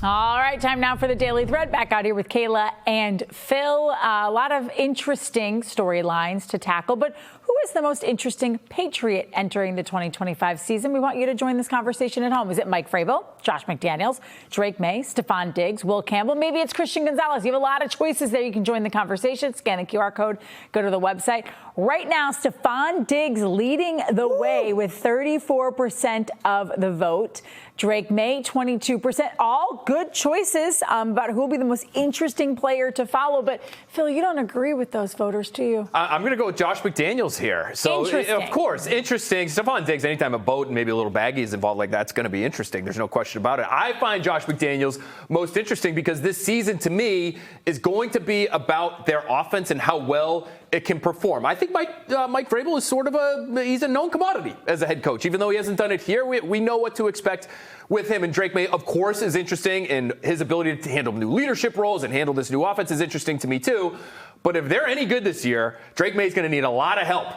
All right, time now for the Daily Thread. Back out here with Kayla and Phil. A lot of interesting storylines to tackle, but who is the most interesting Patriot entering the 2025 season? We want you to join this conversation at home. Is it Mike Vrabel, Josh McDaniels, Drake May, Stephon Diggs, Will Campbell? Maybe it's Christian Gonzalez. You have a lot of choices there. You can join the conversation. Scan the QR code. Go to the website. Right now, Stephon Diggs leading the way with 34% of the vote. Drake May, 22%. All good choices about who will be the most interesting player to follow. But, Phil, you don't agree with those voters, do you? I'm going to go with Josh McDaniels here. So, of course, interesting. Stephon Diggs, anytime a boat and maybe a little baggie is involved like that's going to be interesting. There's no question about it. I find Josh McDaniels most interesting because this season, to me, is going to be about their offense and how well it can perform. I think Mike Vrabel is sort of he's a known commodity as a head coach. Even though he hasn't done it here, we know what to expect with him. And Drake May, of course, is interesting, and his ability to handle new leadership roles and handle this new offense is interesting to me too. But if they're any good this year, Drake May is going to need a lot of help.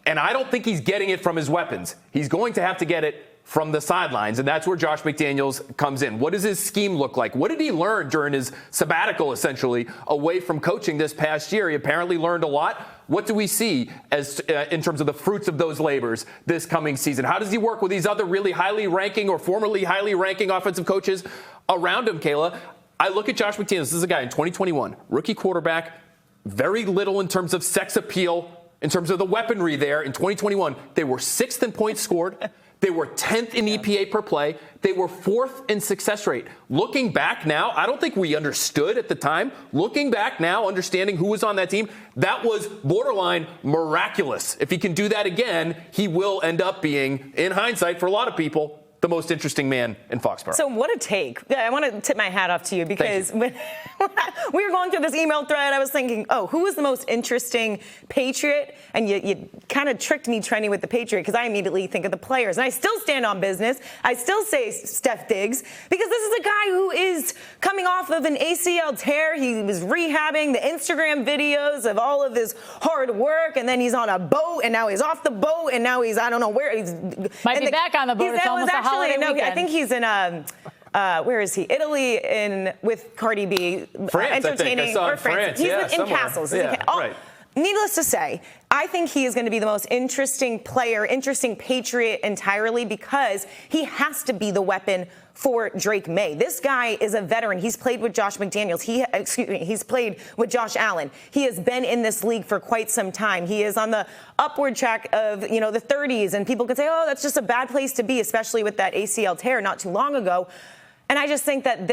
And I don't think he's getting it from his weapons. He's going to have to get it from the sidelines, and that's where Josh McDaniels comes in. What does his scheme look like? What did he learn during his sabbatical, essentially, away from coaching this past year? He apparently learned a lot. What do we see as in terms of the fruits of those labors this coming season? How does he work with these other really highly ranking or formerly highly ranking offensive coaches around him, Kayla? I look at Josh McDaniels. This is a guy in 2021, rookie quarterback, very little in terms of sex appeal, in terms of the weaponry there. In 2021, they were 6th in points scored. They were 10th in EPA per play. They were 4th in success rate. Looking back now, I don't think we understood at the time. Looking back now, understanding who was on that team, that was borderline miraculous. If he can do that again, he will end up being, in hindsight, for a lot of people, the most interesting man in Foxborough. So what a take. I want to tip my hat off to you because when we were going through this email thread, I was thinking, who is the most interesting Patriot? And you kind of tricked me, Trenni, with the Patriot because I immediately think of the players. And I still stand on business. I still say Steph Diggs because this is a guy who is coming off of an ACL tear. He was rehabbing the Instagram videos of all of his hard work. And then he's on a boat and now he's off the boat and now he's, I don't know where. Might be back on the boat. It's almost a holiday weekend. I think he's in where is he? Italy with Cardi B. France, entertaining, I think. I saw or France. He's in Castles. Yeah, right. Needless to say, I think he is going to be the most interesting player, interesting Patriot entirely because he has to be the weapon for Drake May. This guy is a veteran. He's played with Josh McDaniels. He's played with Josh Allen. He has been in this league for quite some time. He is on the upward track of, the 30s, and people could say, that's just a bad place to be, especially with that ACL tear not too long ago. And I just think that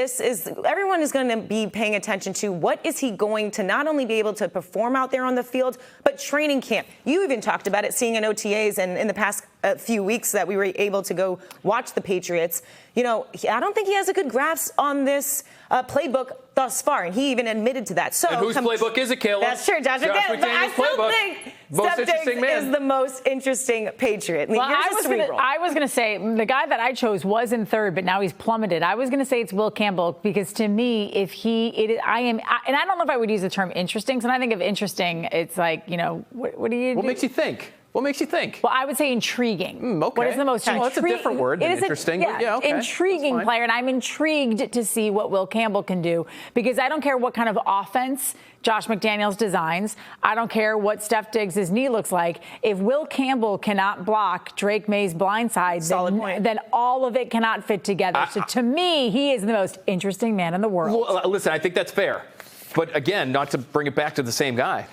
everyone is going to be paying attention to what is he going to not only be able to perform out there on the field, but training camp. You even talked about it, seeing in OTAs and in the past few weeks that we were able to go watch the Patriots. I don't think he has a good grasp on this playbook thus far, and he even admitted to that. So, and whose playbook is it, Kayla? That's true, Josh McDaniels. But I still think Steph Diggs is the most interesting Patriot. Well, I was going to say the guy that I chose was in third, but now he's plummeted. I was going to say it's Will Campbell because to me, and I don't know if I would use the term interesting. So when I think of interesting, it's like, what do you do? What makes you think? What makes you think? Well, I would say intriguing. Okay. What is the most intriguing? Well, that's a different word than interesting. Okay. Intriguing player, and I'm intrigued to see what Will Campbell can do because I don't care what kind of offense Josh McDaniels designs. I don't care what Steph Diggs' knee looks like. If Will Campbell cannot block Drake May's blindside, then all of it cannot fit together. So to me, he is the most interesting man in the world. Well, listen, I think that's fair. But again, not to bring it back to the same guy.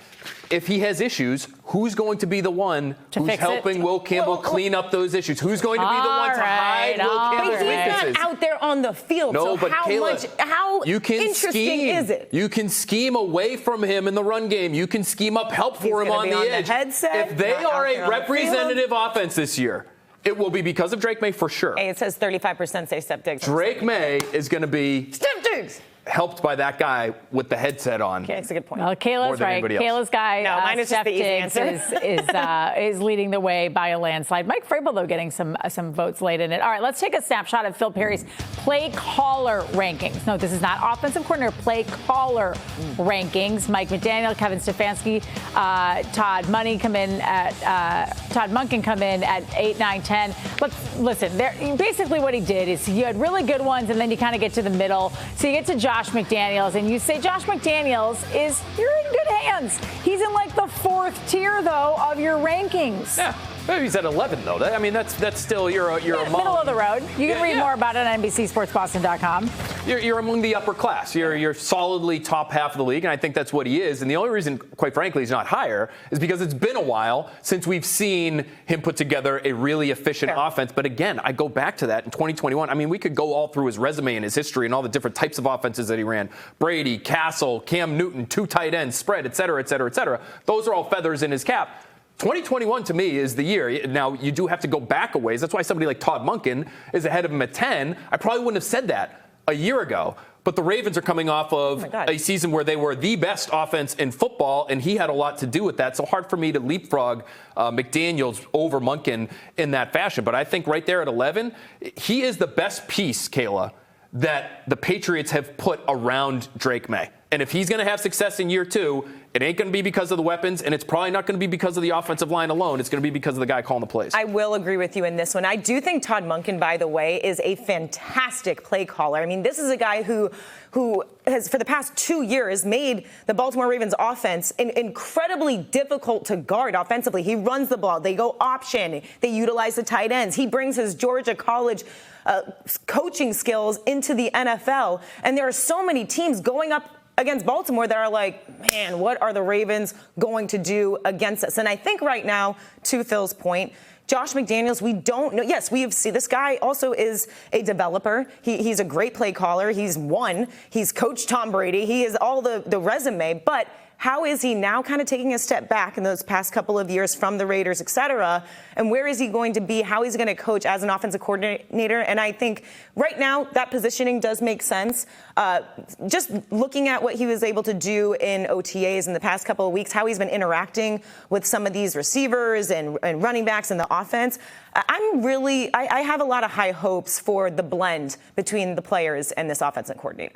If he has issues, who's going to be the one who's helping Will Campbell clean up those issues? Who's going to be the one to hide Will Campbell's weaknesses? But he's not out there on the field. No, so but how interesting is it? You can scheme away from him in the run game. You can scheme up help for him on the edge. Headset, if they are a representative offense this year, it will be because of Drake May for sure. Hey, it says 35% say Steph Diggs. Drake May is going to be Steph Diggs. helped by that guy with the headset on. Okay, that's a good point. Well, Kayla's right. Kayla's guy, no, mine is just the easy answer. is leading the way by a landslide. Mike Vrabel, though, getting some votes late in it. All right, let's take a snapshot of Phil Perry's play caller rankings. No, this is not offensive coordinator, play caller rankings. Mike McDaniel, Kevin Stefanski, Todd Monken come in at 8, 9, 10. Listen, basically what he did is you had really good ones, and then you kind of get to the middle. So you get to Josh McDaniels, and you say Josh McDaniels you're in good hands. He's in like the 4th tier, though, of your rankings. Yeah. He's at 11, though. That's still you're among, middle of the road. You can read more about it on NBCSportsBoston.com. You're among the upper class. You're solidly top half of the league, and I think that's what he is. And the only reason, quite frankly, he's not higher is because it's been a while since we've seen him put together a really efficient offense. But again, I go back to that in 2021. I mean, we could go all through his resume and his history and all the different types of offenses that he ran. Brady, Castle, Cam Newton, 2 tight ends, spread, et cetera, et cetera, et cetera. Those are all feathers in his cap. 2021 to me is the year. Now, you do have to go back a ways. That's why somebody like Todd Monken is ahead of him at 10. I probably wouldn't have said that a year ago. But the Ravens are coming off of a season where they were the best offense in football, and he had a lot to do with that. So hard for me to leapfrog McDaniels over Monken in that fashion. But I think right there at 11, he is the best piece, Kayla, that the Patriots have put around Drake May. And if he's going to have success in year 2, it ain't going to be because of the weapons, and it's probably not going to be because of the offensive line alone. It's going to be because of the guy calling the plays. I will agree with you in this one. I do think Todd Monken, by the way, is a fantastic play caller. I mean, this is a guy who has, for the past 2 years, made the Baltimore Ravens offense incredibly difficult to guard offensively. He runs the ball. They go option. They utilize the tight ends. He brings his Georgia college coaching skills into the NFL. And there are so many teams going up against Baltimore that are like, man, what are the Ravens going to do against us? And I think right now, to Phil's point, Josh McDaniels, we don't know. Yes, we have seen this guy also is a developer. He's a great play caller. He's coached Tom Brady. He has all the resume. But how is he now kind of taking a step back in those past couple of years from the Raiders, et cetera? And where is he going to be? How is he going to coach as an offensive coordinator? And I think right now that positioning does make sense. Just looking at what he was able to do in OTAs in the past couple of weeks, how he's been interacting with some of these receivers and running backs in the offense, I have a lot of high hopes for the blend between the players and this offensive coordinator.